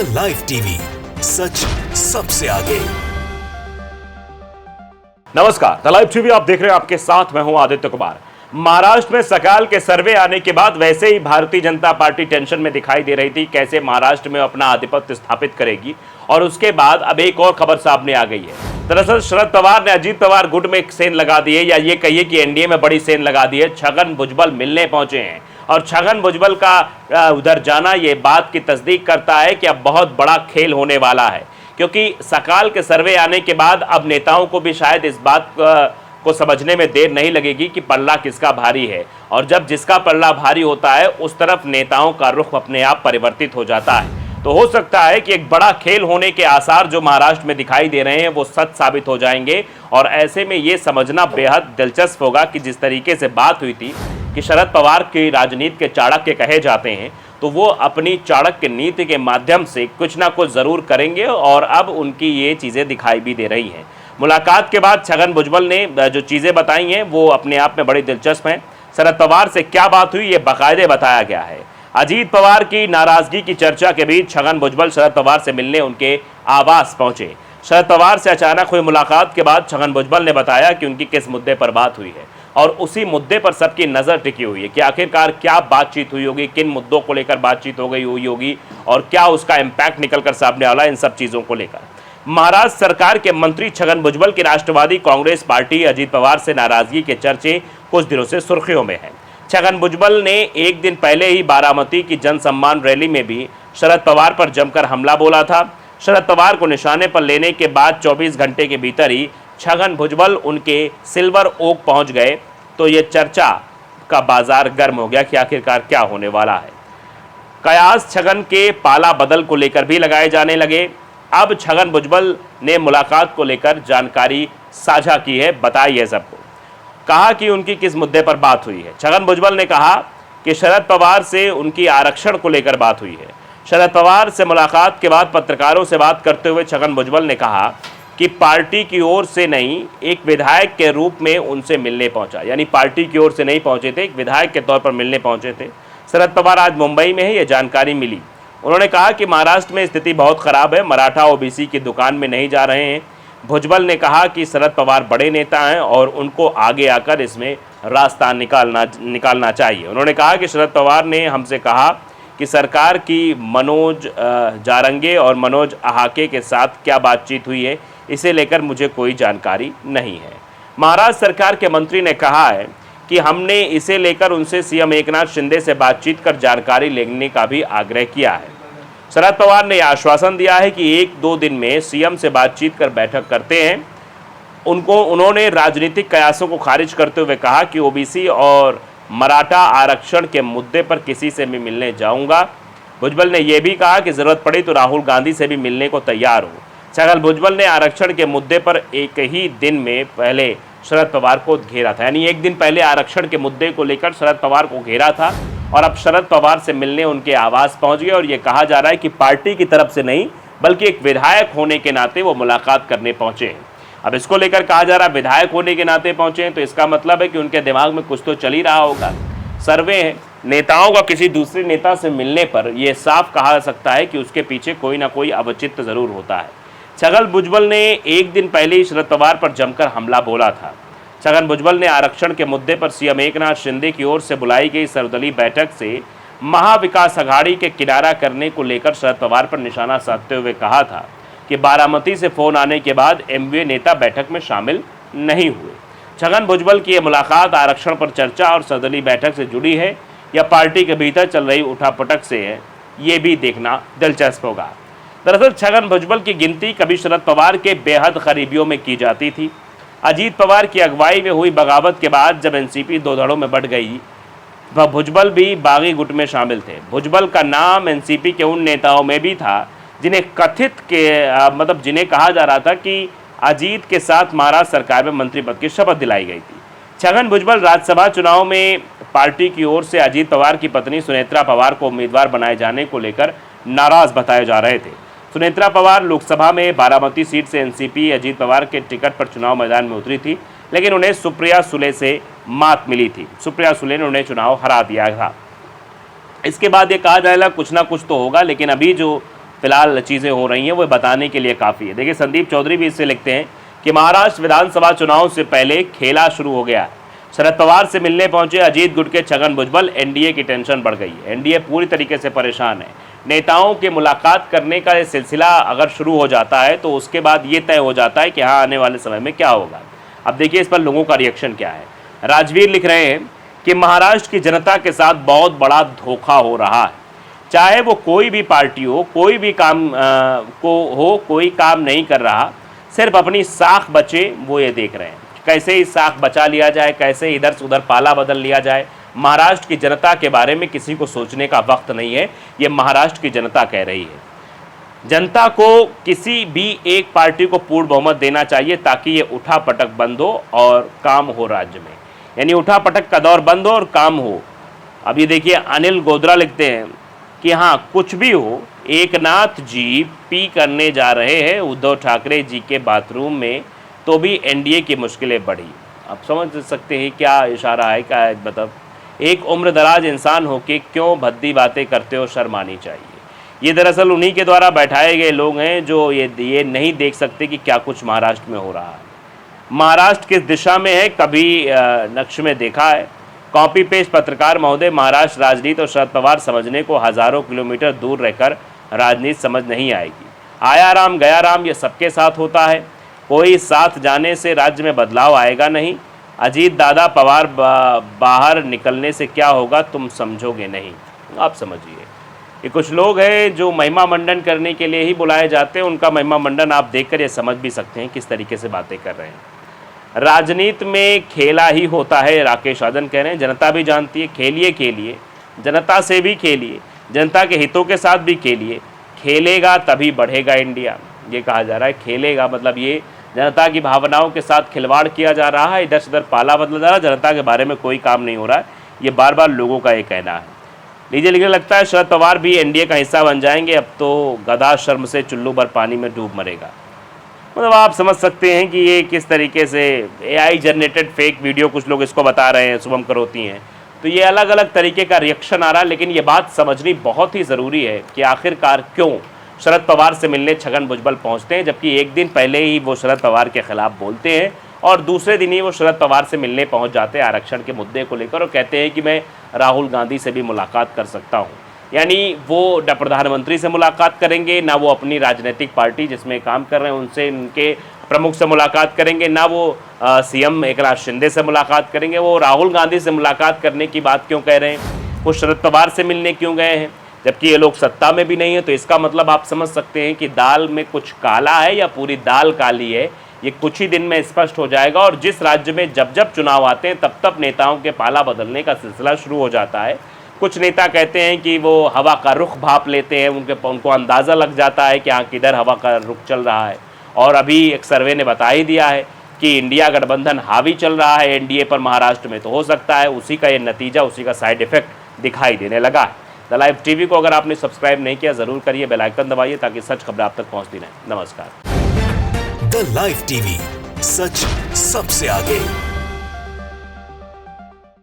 The live TV, सच सबसे आगे। नमस्कार, द लाइव टीवी आप देख रहे हैं, आपके साथ मैं हूं आदित्य कुमार। महाराष्ट्र में सकाल के सर्वे आने के बाद वैसे ही भारतीय जनता पार्टी टेंशन में दिखाई दे रही थी, कैसे महाराष्ट्र में अपना आधिपत्य स्थापित करेगी। और उसके बाद अब एक और खबर सामने आ गई है। दरअसल शरद पवार ने अजीत पवार गुट में एक सेन लगा दी है, या ये कहिए कि एनडीए में बड़ी सेन लगा दी है। छगन भुजबल मिलने पहुंचे हैं और छगन भुजबल का उधर जाना ये बात की तस्दीक करता है कि अब बहुत बड़ा खेल होने वाला है, क्योंकि सकाल के सर्वे आने के बाद अब नेताओं को भी शायद इस बात को समझने में देर नहीं लगेगी कि पल्ला किसका भारी है। और जब जिसका पल्ला भारी होता है उस तरफ नेताओं का रुख अपने आप परिवर्तित हो जाता है। तो हो सकता है कि एक बड़ा खेल होने के आसार जो महाराष्ट्र में दिखाई दे रहे हैं वो सच साबित हो जाएंगे। और ऐसे में ये समझना बेहद दिलचस्प होगा कि जिस तरीके से बात हुई थी कि शरद पवार की राजनीति के चाणक्य कहे जाते हैं, तो वो अपनी चाणक्य नीति के माध्यम से कुछ ना कुछ ज़रूर करेंगे। और अब उनकी ये चीज़ें दिखाई भी दे रही हैं। मुलाकात के बाद छगन भुजबल ने जो चीज़ें बताई हैं वो अपने आप में बड़ी दिलचस्प हैं। शरद पवार से क्या बात हुई ये बाकायदे बताया गया है। अजीत पवार की नाराजगी की चर्चा के बीच छगन भुजबल शरद पवार से मिलने उनके आवास पहुंचे। शरद पवार से अचानक हुई मुलाकात के बाद छगन भुजबल ने बताया कि उनकी किस मुद्दे पर बात हुई है, और उसी मुद्दे पर सबकी नज़र टिकी हुई है कि आखिरकार क्या बातचीत हुई होगी, किन मुद्दों को लेकर बातचीत हुई होगी और क्या उसका इम्पैक्ट निकल कर सामने वाला, इन सब चीज़ों को लेकर। महाराष्ट्र सरकार के मंत्री छगन भुजबल की राष्ट्रवादी कांग्रेस पार्टी अजीत पवार से नाराजगी के चर्चे कुछ दिनों से सुर्खियों में है। छगन भुजबल ने एक दिन पहले ही बारामती की जन सम्मान रैली में भी शरद पवार पर जमकर हमला बोला था। शरद पवार को निशाने पर लेने के बाद 24 घंटे के भीतर ही छगन भुजबल उनके सिल्वर ओक पहुंच गए। तो ये चर्चा का बाजार गर्म हो गया कि आखिरकार क्या होने वाला है। कयास छगन के पाला बदल को लेकर भी लगाए जाने लगे। अब छगन भुजबल ने मुलाकात को लेकर जानकारी साझा की है, बताई है सबको। कहा कि उनकी किस मुद्दे पर बात हुई है। छगन भुजबल ने कहा कि शरद पवार से उनकी आरक्षण को लेकर बात हुई है। शरद पवार से मुलाकात के बाद पत्रकारों से बात करते हुए छगन भुजबल ने कहा कि पार्टी की ओर से नहीं, एक विधायक के रूप में उनसे मिलने पहुंचा। यानी पार्टी की ओर से नहीं पहुंचे थे, एक विधायक के तौर पर मिलने पहुंचे थे। शरद पवार आज मुंबई में है, ये जानकारी मिली। उन्होंने कहा कि महाराष्ट्र में स्थिति बहुत खराब है, मराठा ओबीसी की दुकान में नहीं जा रहे हैं। भुजबल ने कहा कि शरद पवार बड़े नेता हैं और उनको आगे आकर इसमें रास्ता निकालना चाहिए। उन्होंने कहा कि शरद पवार ने हमसे कहा कि सरकार की मनोज जारंगे और मनोज आहाके के साथ क्या बातचीत हुई है, इसे लेकर मुझे कोई जानकारी नहीं है। महाराष्ट्र सरकार के मंत्री ने कहा है कि हमने इसे लेकर उनसे सीएम एकनाथ शिंदे से बातचीत कर जानकारी लेने का भी आग्रह किया है। शरद पवार ने आश्वासन दिया है कि 1-2 दिन में सीएम से बातचीत कर बैठक करते हैं। उन्होंने राजनीतिक कयासों को खारिज करते हुए कहा कि ओबीसी और मराठा आरक्षण के मुद्दे पर किसी से भी मिलने जाऊंगा। भुजबल ने यह भी कहा कि ज़रूरत पड़ी तो राहुल गांधी से भी मिलने को तैयार हूँ। छगन भुजबल ने आरक्षण के मुद्दे पर एक ही दिन में पहले शरद पवार को घेरा था। यानी एक दिन पहले आरक्षण के मुद्दे को लेकर शरद पवार को घेरा था और अब शरद पवार से मिलने उनके आवास पहुंच गए। और ये कहा जा रहा है कि पार्टी की तरफ से नहीं, बल्कि एक विधायक होने के नाते वो मुलाकात करने पहुंचे हैं। अब इसको लेकर कहा जा रहा है विधायक होने के नाते पहुंचे हैं, तो इसका मतलब है कि उनके दिमाग में कुछ तो चल ही रहा होगा। सर्वे है, नेताओं का किसी दूसरे नेता से मिलने पर यह साफ कहा जा सकता है कि उसके पीछे कोई ना कोई अवचित्त जरूर होता है। छगन भुजबल ने एक दिन पहले ही शरद पवार पर जमकर हमला बोला था। छगन भुजबल ने आरक्षण के मुद्दे पर सीएम एकनाथ शिंदे की ओर से बुलाई गई सर्वदलीय बैठक से महाविकास अघाड़ी के किनारा करने को लेकर शरद पवार पर निशाना साधते हुए कहा था कि बारामती से फोन आने के बाद एमवीए नेता बैठक में शामिल नहीं हुए। छगन भुजबल की यह मुलाकात आरक्षण पर चर्चा और सर्वदलीय बैठक से जुड़ी है या पार्टी के भीतर चल रही उठापटक से है, ये भी देखना दिलचस्प होगा। दरअसल छगन भुजबल की गिनती कभी शरद पवार के बेहद करीबियों में की जाती थी। अजीत पवार की अगुवाई में हुई बगावत के बाद जब एनसीपी 2 धड़ों में बढ़ गई, वह भुजबल भी बागी गुट में शामिल थे। भुजबल का नाम एनसीपी के उन नेताओं में भी था जिन्हें जिन्हें कहा जा रहा था कि अजीत के साथ महाराष्ट्र सरकार में मंत्री पद की शपथ दिलाई गई थी। छगन भुजबल राज्यसभा चुनाव में पार्टी की ओर से अजीत पवार की पत्नी सुनेत्रा पवार को उम्मीदवार बनाए जाने को लेकर नाराज बताए जा रहे थे। सुनेत्रा पवार लोकसभा में बारामती सीट से एनसीपी अजीत पवार के टिकट पर चुनाव मैदान में उतरी थी, लेकिन उन्हें सुप्रिया सुले से मात मिली थी। सुप्रिया सुले ने उन्हें चुनाव हरा दिया था। इसके बाद ये कहा जाएगा कुछ ना कुछ तो होगा, लेकिन अभी जो फिलहाल चीज़ें हो रही हैं वो बताने के लिए काफ़ी है। देखिए संदीप चौधरी भी इससे लिखते हैं कि महाराष्ट्र विधानसभा चुनाव से पहले खेला शुरू हो गया। शरद पवार से मिलने पहुंचे अजीत गुट के छगन भुजबल, एनडीए की टेंशन बढ़ गई है। एनडीए पूरी तरीके से परेशान है। नेताओं के मुलाकात करने का ये सिलसिला अगर शुरू हो जाता है तो उसके बाद ये तय हो जाता है कि हाँ आने वाले समय में क्या होगा। अब देखिए इस पर लोगों का रिएक्शन क्या है। राजवीर लिख रहे हैं कि महाराष्ट्र की जनता के साथ बहुत बड़ा धोखा हो रहा है। चाहे वो कोई भी पार्टी हो, कोई भी काम कोई काम नहीं कर रहा, सिर्फ अपनी साख बचे वो ये देख रहे हैं। कैसे ही साख बचा लिया जाए, कैसे इधर से उधर पाला बदल लिया जाए। महाराष्ट्र की जनता के बारे में किसी को सोचने का वक्त नहीं है, ये महाराष्ट्र की जनता कह रही है। जनता को किसी भी एक पार्टी को पूर्ण बहुमत देना चाहिए ताकि ये उठा पटक बंद हो और काम हो राज्य में, यानी उठा पटक का दौर बंद हो और काम हो। अब ये देखिए अनिल गोदरा लिखते हैं कि हाँ कुछ भी हो, एकनाथ जी पी करने जा रहे हैं उद्धव ठाकरे जी के बाथरूम में तो भी एनडीए की मुश्किलें बढ़ी। आप समझ सकते हैं क्या इशारा है, क्या है मतलब। एक उम्र दराज इंसान हो के क्यों भद्दी बातें करते हो, शर्म आनी चाहिए। ये दरअसल उन्हीं के द्वारा बैठाए गए लोग हैं जो ये नहीं देख सकते कि क्या कुछ महाराष्ट्र में हो रहा है। महाराष्ट्र किस दिशा में है कभी नक्श में देखा है। कॉपी पेस्ट पत्रकार महोदय, महाराष्ट्र राजनीति और शरद पवार समझने को हज़ारों किलोमीटर दूर रहकर राजनीति समझ नहीं आएगी। आया राम गया राम ये सबके साथ होता है, कोई साथ जाने से राज्य में बदलाव आएगा नहीं। अजीत दादा पवार बाहर निकलने से क्या होगा तुम समझोगे नहीं। आप समझिए, ये कुछ लोग हैं जो महिमा मंडन करने के लिए ही बुलाए जाते हैं। उनका महिमा मंडन आप देखकर ये समझ भी सकते हैं किस तरीके से बातें कर रहे हैं। राजनीति में खेला ही होता है, राकेश आदन कह रहे हैं। जनता भी जानती है, खेलिए, जनता से भी खेलिए, जनता के हितों के साथ भी खेलिए। खेलेगा तभी बढ़ेगा इंडिया, ये कहा जा रहा है। खेलेगा मतलब ये जनता की भावनाओं के साथ खिलवाड़ किया जा रहा है, इधर से उधर पाला बदला जा रहा है, जनता के बारे में कोई काम नहीं हो रहा है। ये बार बार लोगों का ये कहना है। लीजिए लिखने लगता है शरद पवार भी एनडीए का हिस्सा बन जाएंगे, अब तो गधा शर्म से चुल्लू भर पानी में डूब मरेगा। मतलब आप समझ सकते हैं कि ये किस तरीके से एआई जनरेटेड फेक वीडियो कुछ लोग इसको बता रहे हैं, शुभम करोती हैं। तो ये अलग अलग तरीके का रिएक्शन आ रहा है, लेकिन ये बात समझनी बहुत ही ज़रूरी है कि आखिरकार क्यों शरद पवार से मिलने छगन भुजबल पहुंचते हैं, जबकि एक दिन पहले ही वो शरद पवार के खिलाफ बोलते हैं और दूसरे दिन ही वो शरद पवार से मिलने पहुंच जाते हैं आरक्षण के मुद्दे को लेकर और कहते हैं कि मैं राहुल गांधी से भी मुलाकात कर सकता हूं। यानी वो न प्रधानमंत्री से मुलाकात करेंगे, ना वो अपनी राजनीतिक पार्टी जिसमें काम कर रहे हैं उनसे, उनके प्रमुख से मुलाकात करेंगे, ना वो सीएम एकनाथ शिंदे से मुलाकात करेंगे। वो राहुल गांधी से मुलाकात करने की बात क्यों कह रहे हैं, वो शरद पवार से मिलने क्यों गए हैं, जबकि ये लोग सत्ता में भी नहीं है। तो इसका मतलब आप समझ सकते हैं कि दाल में कुछ काला है या पूरी दाल काली है, ये कुछ ही दिन में स्पष्ट हो जाएगा। और जिस राज्य में जब जब चुनाव आते हैं तब तब नेताओं के पाला बदलने का सिलसिला शुरू हो जाता है। कुछ नेता कहते हैं कि वो हवा का रुख भाप लेते हैं, उनको अंदाज़ा लग जाता है कि हाँ किधर हवा का रुख चल रहा है। और अभी एक सर्वे ने बता ही दिया है कि इंडिया गठबंधन हावी चल रहा है एनडीए पर महाराष्ट्र में, तो हो सकता है उसी का ये नतीजा, उसी का साइड इफेक्ट दिखाई देने लगा है। द लाइव टीवी को अगर आपने सब्सक्राइब नहीं किया ज़रूर करिए, बेल आइकन दबाइए ताकि सच खबरें आप तक पहुंचती रहें। नमस्कार। द लाइव टीवी, सच सबसे आगे।